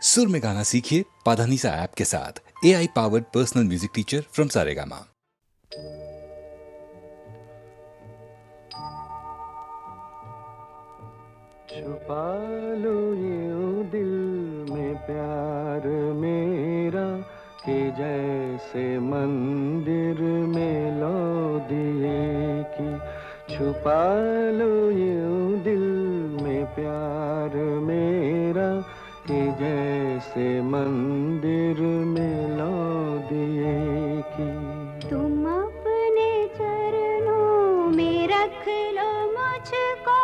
सुर में गाना सीखिए पाधानीसा ऐप के साथ। AI powered personal music teacher from Saregama. छुपा लो यूं दिल में प्यार मेरा कि जैसे मंदिर में लो दिए की। छुपा लो यूं दिल में प्यार मेरा कि जैसे मंदिर में लो दिए की। तुम अपने चरणों में रख लो मुझको,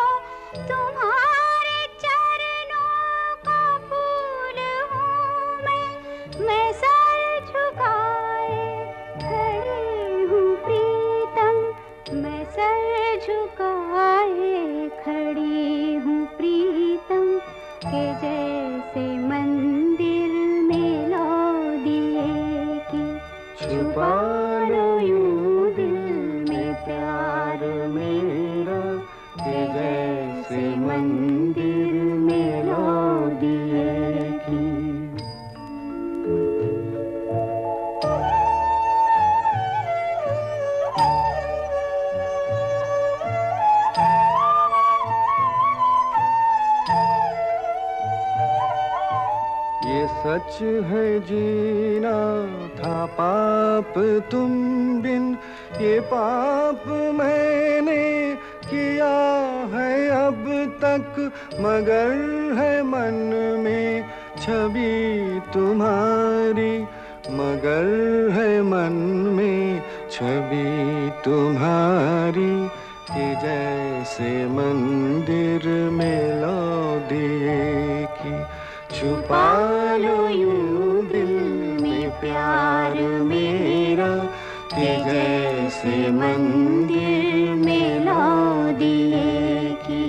तुम्हारे चरणों का फूल हूँ मैं सर झुकाए खड़ी हूँ प्रीतम, मैं सर झुकाए खड़ी हूँ प्रीतम के जैसे मंदिर में लो दिए की। छुपा लो यूं दिल में प्यार मेरा कि जैसे मंदिर में लो दिए की। ये सच है जीना था पाप तुम बिन, ये पाप मैंने किया है अब तक, मगर है मन में छवि तुम्हारी, मगर है मन में छवि तुम्हारी कि जैसे मंदिर में लो दिए की। छुपा लो यूं दिल में प्यार मेरा कि जैसे मंदिर में लो दिए की।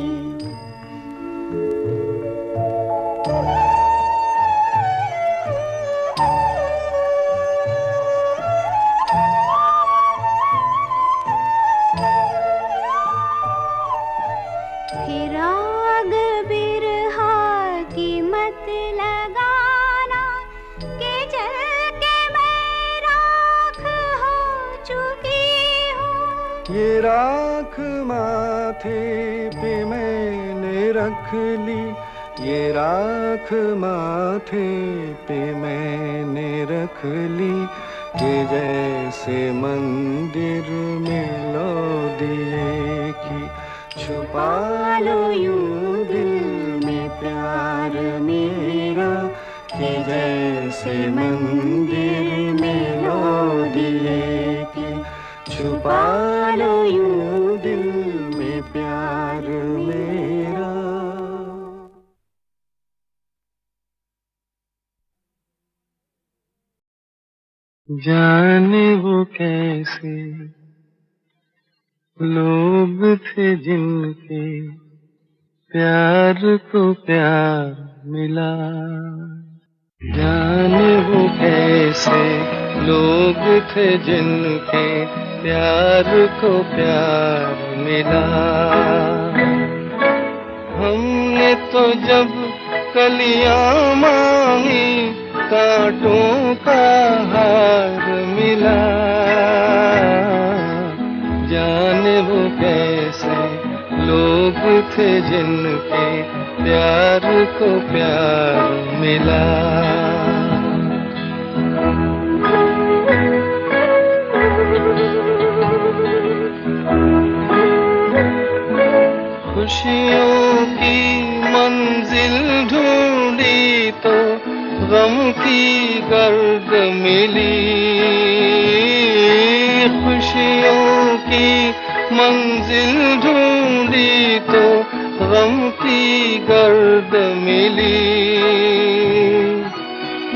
फिर आग बिरहा की मत लगाना कि जल के मैं राख हो चुकी हूँ। ये राख माथे पे मैंने रख ली, ये राख माथे पे मैंने रख ली कि जैसे मंदिर में लो दिए की। छुपा लो यूं दिल में प्यार मेरा कि जैसे मंदिर में लो दिए की। छुपा लो यूं दिल में प्यार मेरा। जाने वो कैसे लोग थे जिनके प्यार को प्यार मिला, जाने वो कैसे लोग थे जिनके प्यार को प्यार मिला। हमने तो जब कलियां मांगी कांटों का हार मिला, जाने वो कैसे लोग थे जिनके प्यार को प्यार मिला। खुशियों की मंजिल ढूंढी तो गम की गर्द मिली, खुशियों की मंजिल ढूंढी तो गम की गर्द मिली।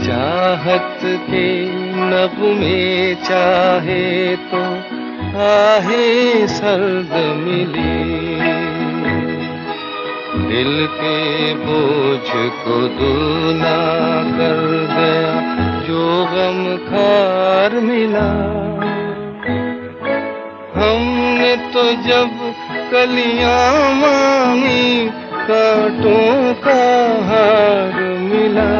चाहत के नगमे चाहे तो आहे सर्द मिली, दिल के बोझ को दूना कर गया जो गम खार मिला। हमने तो जब कलियां मांगी कांटों का हार मिला,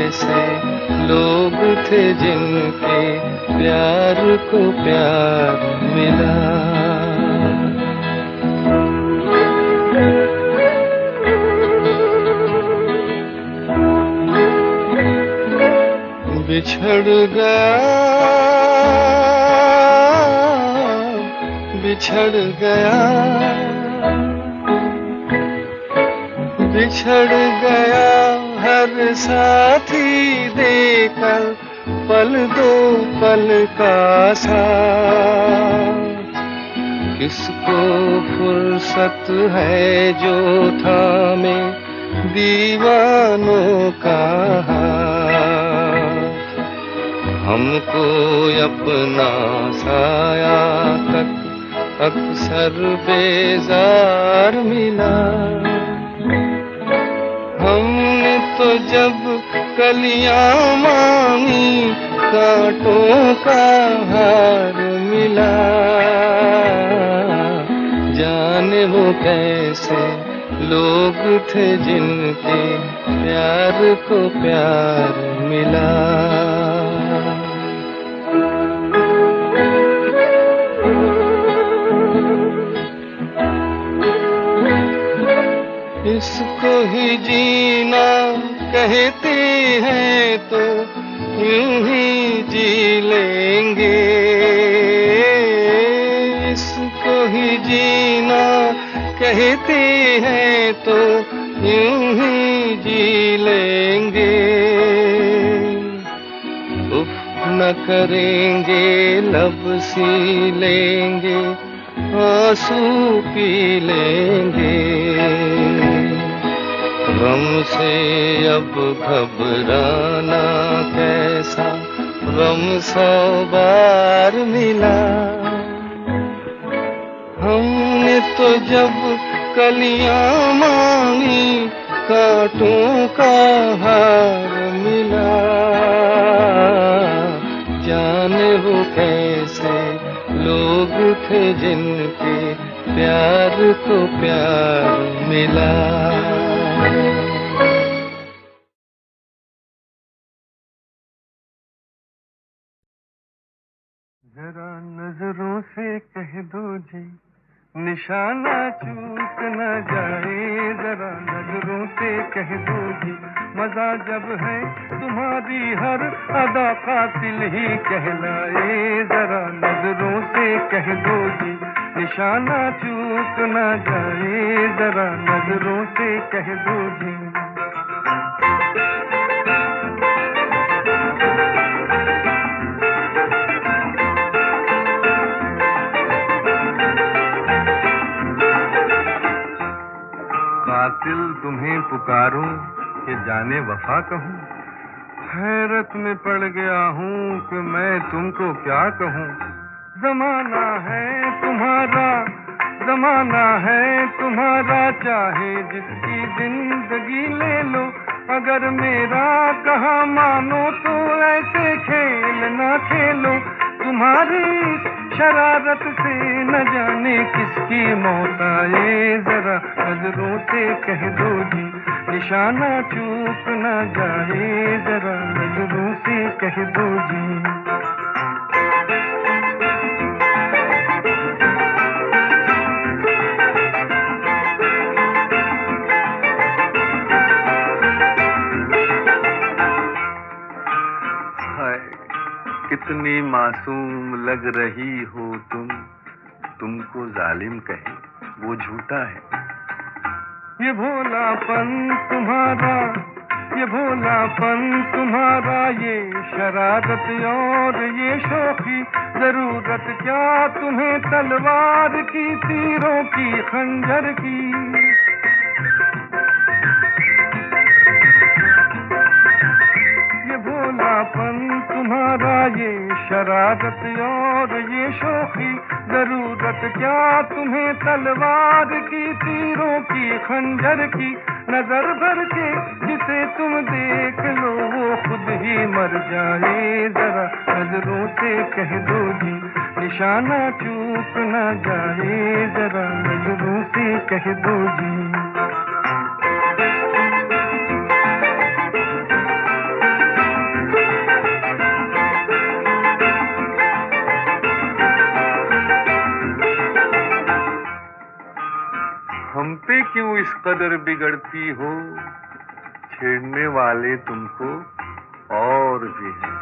कैसे लोग थे जिनके प्यार को प्यार मिला। बिछड़ गया हर साथी देकर पल दो पल का साथ। किसको फुर्सत है जो थामे दीवानों का हाथ। हमको अपना साया तक अक्सर बेजार मिला। हमने तो जब कलियां मांगी कांटों का हार मिला। जाने वो कैसे लोग थे जिनके प्यार को प्यार मिला। इसको ही जीना कहते हैं तो यूं ही जी लेंगे। इसको ही जीना कहते हैं तो यूं ही जी लेंगे। उफ न करेंगे लब सी लेंगे आंसू पी लेंगे। गम से अब घबराना कैसा गम 100 बार मिला। हमने तो जब कलियां मांगी कांटों का हार मिला। जाने वो कैसे लोग थे जिनके प्यार को प्यार मिला। जरा नजरों से कह दो जी निशाना चूक न जाए। जरा नजरों से कह दो जी मजा जब है तुम्हारी हर अदा कातिल ही कहलाए। जरा नजरों से कह दो जी निशाना चूक न जाए। जरा नजरों से कह दो जी। कातिल तुम्हें पुकारूं कि जाने वफा कहूं। हैरत में पड़ गया हूं कि मैं तुमको क्या कहूं। जमाना है तुम्हारा चाहे जिसकी जिंदगी ले लो। अगर मेरा कहा मानो तो ऐसे खेल ना खेलो। तुम्हारी शरारत से न जाने किसकी मौत आए। जरा नजरों से कह दो जी निशाना चूक न जाए। जरा नजरों से कह दो जी। कितनी मासूम लग रही हो तुमको जालिम कहे वो झूठा है। ये भोलापन तुम्हारा ये शरारत और ये शौकी। जरूरत क्या तुम्हें तलवार की तीरों की खंजर की। ये भोलापन तुम्हारा ये शरारत और ये शौकी। जरूरत क्या तुम्हें तलवार की तीरों की खंजर की। नजर भर के जिसे तुम देख लो वो खुद ही मर जाए। जरा नजरों से कह दो जी निशाना चूक न जाए। जरा नजरों से कह दो जी। इस कदर बिगड़ती हो, छेड़ने वाले तुमको और भी हैं।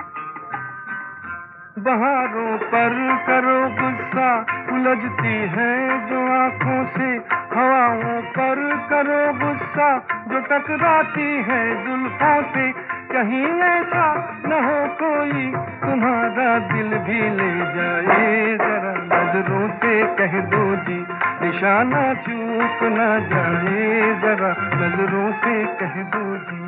बहारों पर करो गुस्सा, उलझती है जो आंखों से, हवाओं पर करो गुस्सा जो टकराती है जुल्फों से। कहीं ऐसा न हो कोई तुम्हारा दिल भी ले जाए, जरा नजरों से कह दो जी निशाना चूक न जाए, जरा नजरों से कह दो जी।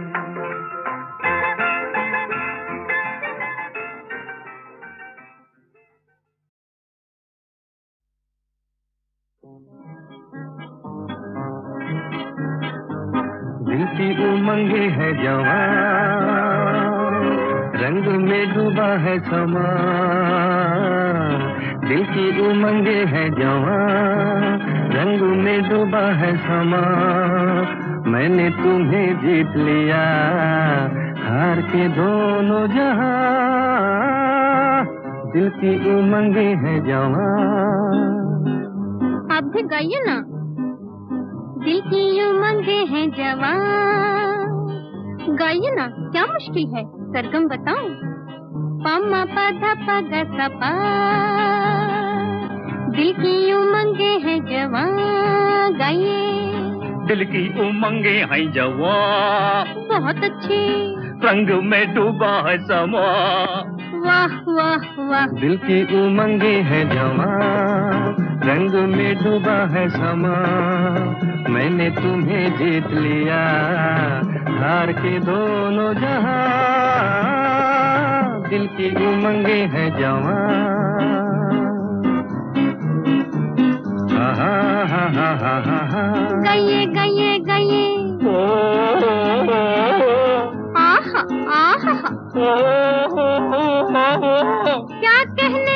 दिल की उमंगे है जवान, रंग में डूबा है समा। दिल की उमंगे है जवान, रंग में डूबा है समा। मैंने तुम्हें जीत लिया, हार के दोनों जहां। दिल की उमंगे है जवान। आप भी गाइए ना। दिल की उमंगे हैं जवान, गाइए ना, क्या मुश्किल है, सरगम बताऊं? पमा पधा पगा सपा। दिल की उमंगे हैं जवान, गाइए। दिल की उमंगे हैं जवान, बहुत अच्छी। रंग में डूबा है समा। वाह वाह वाह। दिल की उमंगे है जवान, रंग में डूबा है समा। मैंने तुम्हें जीत लिया, हार के दोनों जहां। दिल की उमंगे है जवान। गाइए गाइए गाइए। आहा आहा। क्या कहने।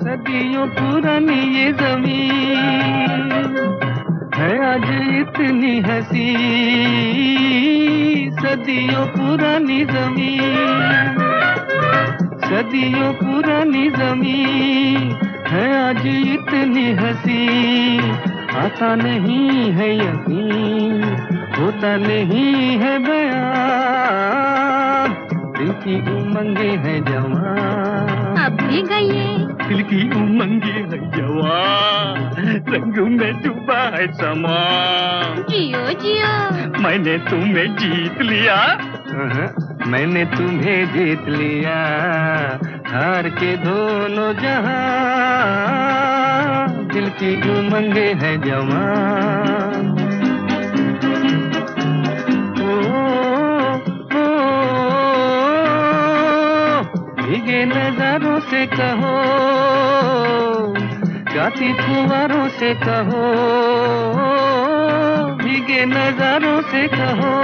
सदियों पुरानी ये जमीन है आज इतनी हंसी। सदियों पुरानी जमीन, सदियों पुरानी जमीन है आज इतनी हंसी। आता नहीं है यकीन, होता नहीं है बयान। दिल की उमंगे है जवान। अब भी गाइए। दिल की उमंगे है जवान, रंग में डूबा है समा। जियो जियो। मैंने तुम्हें जीत लिया, मैंने तुम्हें जीत लिया, हार के दोनों जहां। दिल की उमंगे है जवान। भीगे नजारों से कहो, गाती फुवारों से कहो। भीगे नजारों से कहो,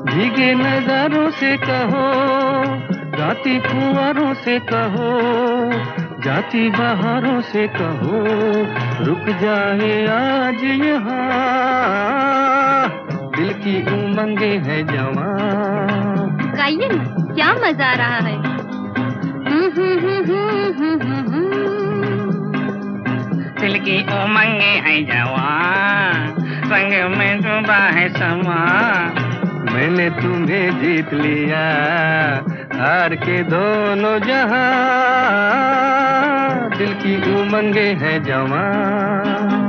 भीगे नजारों से कहो। गाती फुवारों से कहो, जाती बहारों से कहो। रुक जाए आज यहाँ, दिल की उमंगे है जवान। गाइए ना, क्या मजा आ रहा है। दिल की उमंगे है जवान, रंग में डूबा है समा। मैंने तुम्हें जीत लिया, हार के दोनों जहां। दिल की उमंगे है जवान।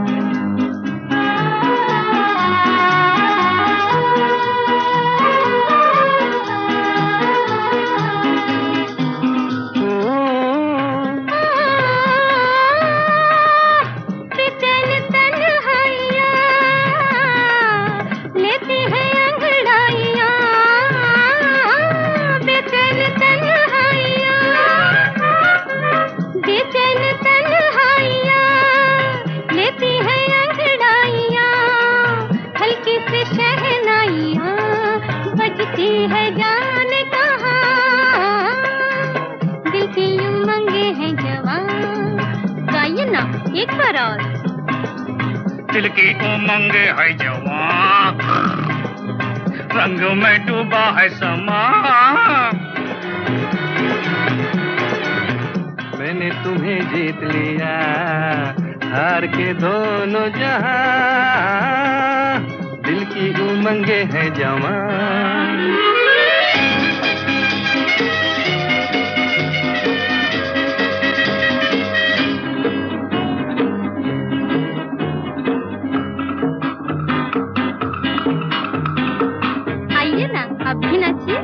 है जाने कहाँ, दिल की उमंगे हैं जवान। गाइए ना एक बार और। दिल की उमंगे है जवान, रंग में डूबा है समा। मैंने तुम्हें जीत लिया, हार के दोनों जहां, दिल की उमंगे हैं जवान। आइए ना, अब भी नाचिए।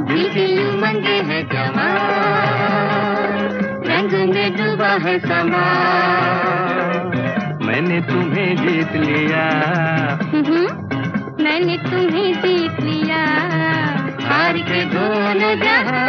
दिल की उमंगे हैं जवान, रंग में डूबा है समा। मैंने तुम्हें जीत लिया, मैंने तुम्हें जीत लिया, हार के दोनों जहां।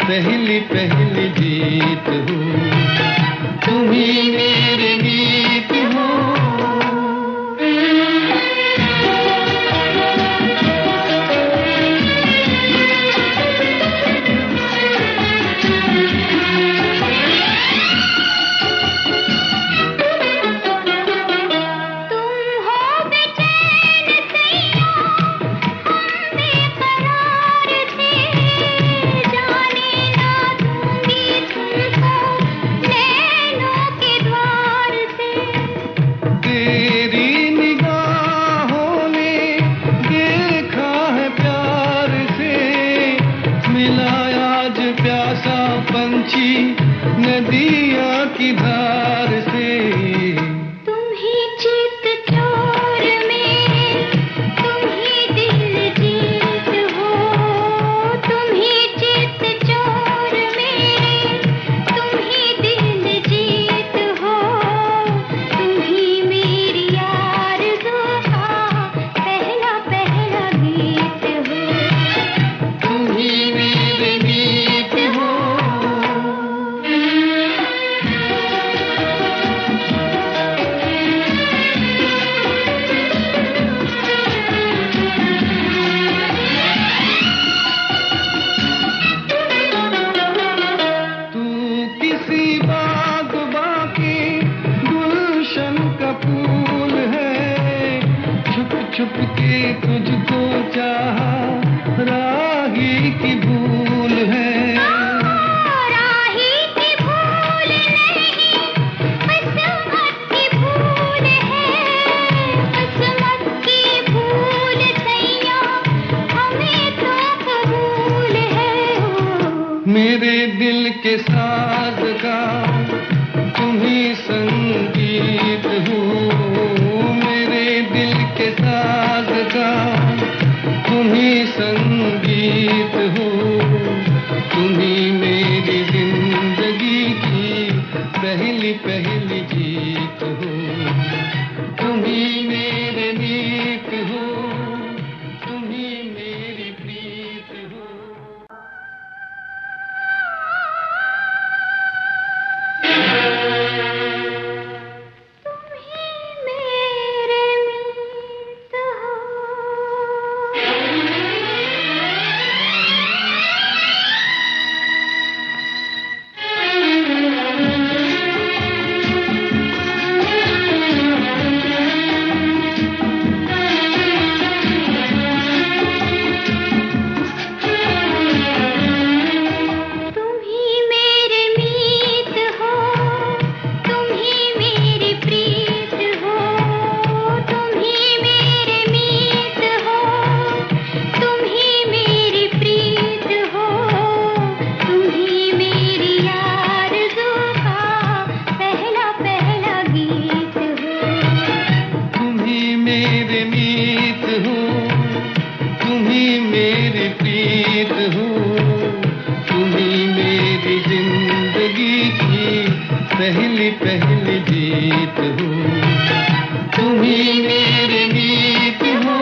पहली पहली जीत हो, तुम ही मेरे गीत हो। नदिया की धार से तुम ही चित चोर मेरे, तुम ही दिल जीत हो। तुम ही चित चोर मेरे, तुम ही दिल जीत हो। तुम ही मेरी आरज़ू का पहला पहला गीत हो। तुम ही मेरे गीत हो। छुप के तुझको चाहा, राही की भूल है। राही की भूल नहीं, किस्मत की भूल है। किस्मत की भूल सैया, हमें तो कबूल है। मेरे दिल के साज का तुम ही संगीत हो। मेरे दिल के साज का तुम ही संगीत हो। तुम ही मेरी जिंदगी की पहली पहली जीत हो। तुम ही मेरे नीत हो, तुम ही मेरी प्रीत हो। तुम्ही मेरी जिंदगी की पहली पहली जीत हो, तुम्ही मेरे गीत हो।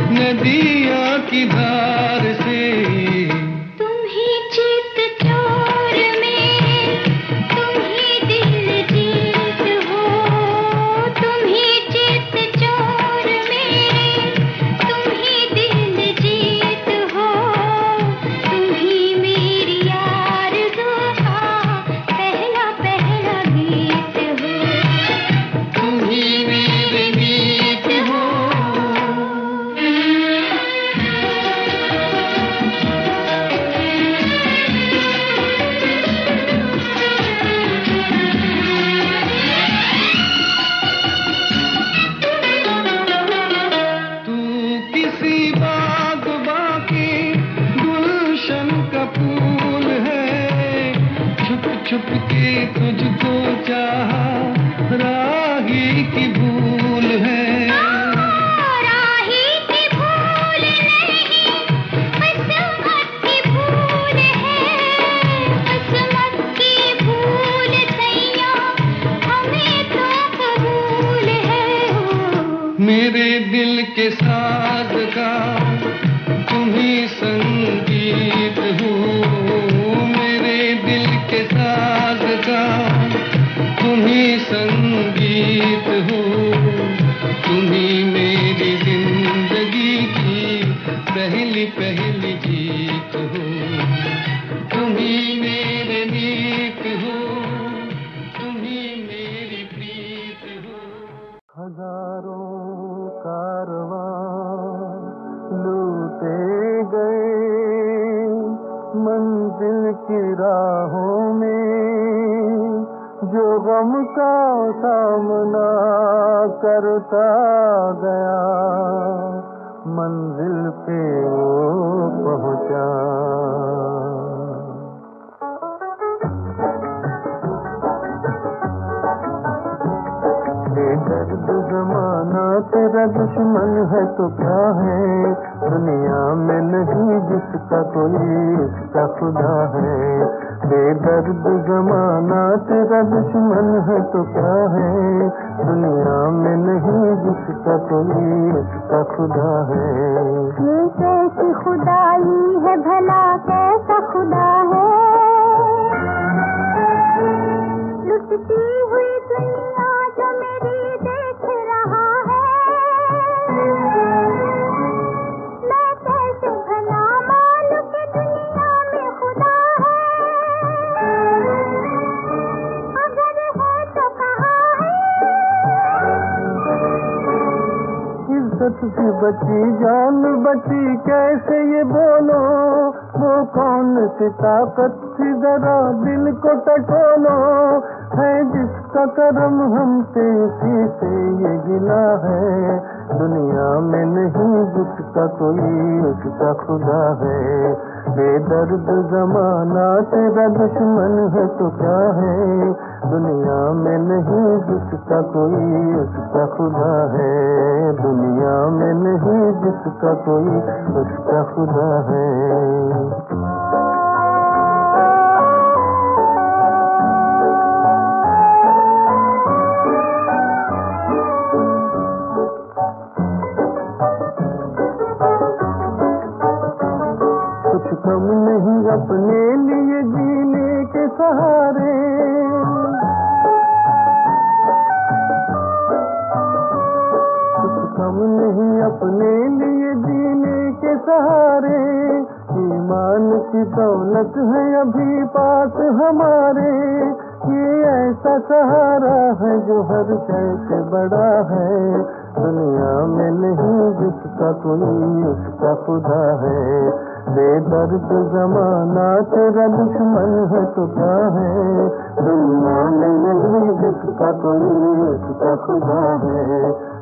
नदिया की धार से तुम ही चित चोर में, तुम ही दिल जीत हो, तुम ही चित चोर में, तुम ही दिल जीत हो, तुम ही मेरी आरज़ू का पहला पहला गीत हो, तुम ही मेरे गीत हो। छुप के तुझको चाहा, राही की भूल है। राही की भूल नहीं, किस्मत की भूल है, किस्मत की भूल सैया हमें तो कबूल है। मेरे दिल के साज का तुम ही संगीत हो, मेरे दिल के साज का तुम ही संगीत हो, तुम ही मेरी जिंदगी की पहली पहली जीत हो, तुम ही मेरे नीत हो, तुम ही मेरी प्रीत हो। हजारों कारवां लूटे गए मंजिल की राहों में, जो गम का सामना करता गया मंजिल पे वो पहुंचा। दर्द जमाना तेरा दुश्मन है तो क्या है, दुनिया में नहीं जिसका कोई इसका खुदा है। बेदर्द जमाना तेरा दुश्मन है तो क्या है, दुनिया में नहीं जिसका कोई इसका खुदा है। ये कैसी खुदाई है भला, कैसा खुदा है, लुटती हुई दुनिया जो मेरी देख रहा है, मैं कैसे भला मानूं कि दुनिया में खुदा है, अगर है तो कहाँ है। इज्जत से बची जान बची कैसे ये बोलो, वो कौन सी ताकत थी जरा दिल को टटोलो, है जिसका करम हम पे उसी से ये गिला है, दुनिया में नहीं जिसका कोई उसका खुदा है। बेदर्द जमाना तेरा दुश्मन है तो क्या है, दुनिया में नहीं जिसका कोई उसका खुदा है, दुनिया में नहीं जिसका कोई उसका खुदा है। कम नहीं अपने लिए जीने के सहारे, कुछ कम नहीं अपने लिए जीने के सहारे, ईमान की दौलत है अभी पास हमारे, ये ऐसा सहारा है जो हर शय से बड़ा है, दुनिया में नहीं जिसका कोई उसका खुदा है। बेदर्द जमाना तेरा दुश्मन है तो क्या है, दुनिया में नहीं जिसका कोई उसका खुदा है।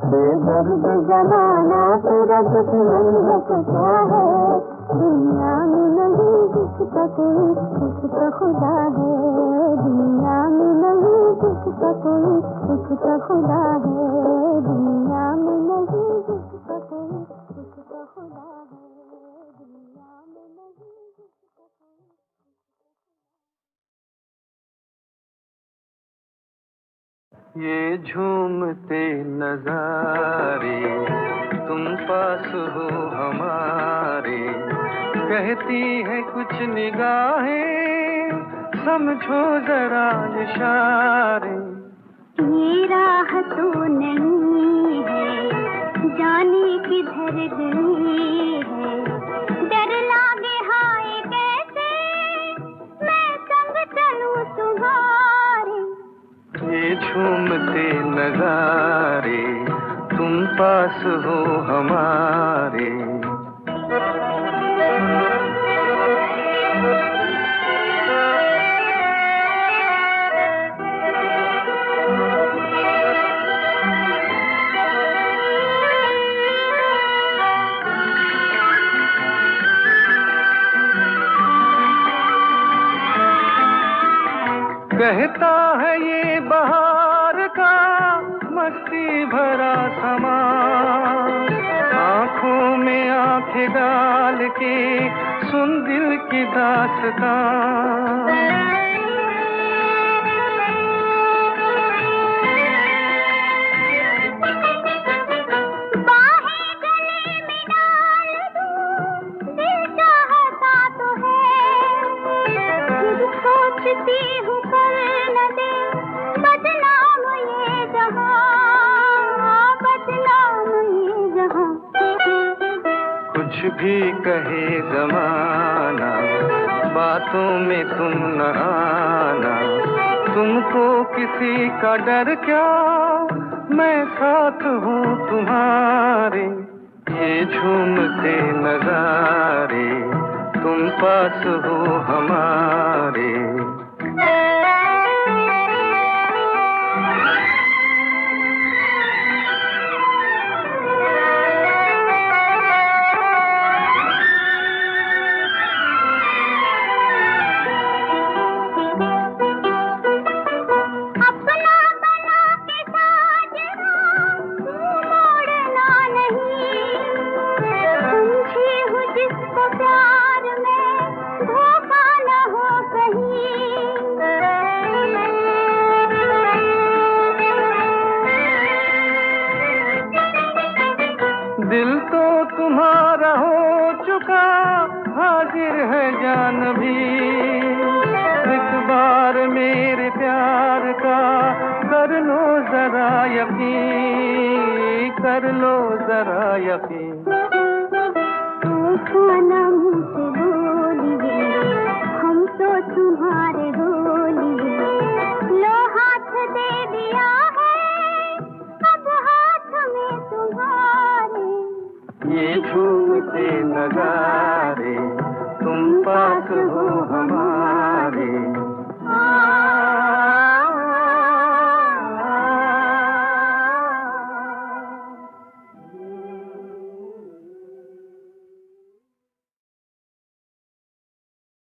बेदर्द जमाना तेरा दुश्मन है तो क्या है, दुनिया में नहीं जिसका कोई उसका खुदा है। दुनिया में नहीं जिसका कोई उसका खुदा है, दुनिया में नहीं जिसका कोई उसका खुदा है, दुनिया में नहीं जिसका कोई। ये झूमते नजारे तुम पास हो हमारे, कहती है कुछ निगाहें समझो जरा इशारे। ये राह तो नहीं है जाने किधर गई है, डर लागे हाय कैसे मैं संग चलूं तुम्हारे। ये झूमते नजारे तुम पास हो हमारे। कहता है ये बहार का मस्ती भरा समा, आंखों में आंखें डाल के सुन दिल की दास्तां। बाहें गले में डाल दूं दिल चाहता तो है, खुद सोचती हूँ कर न दे बदनाम ये जहां, बदनाम ये जहां। कुछ भी कहे जमाना बातों में तुम न आना, तुमको किसी का डर क्या मैं साथ हूँ तुम्हारे। ये झूमते नजारे तुम पास हो हमारे। दिल तो तुम्हारा हो चुका हाजिर है जान भी, एक बार मेरे प्यार का कर लो जरा यकीन, कर लो जरा यकीन। खाना मुझसे बोलिए हम तो तुम्हारे बोलिए, लो हाथ दे दिया है अब हाथ में तुम्हारे। ये झूमते नजारे तुम पास हो हमारे।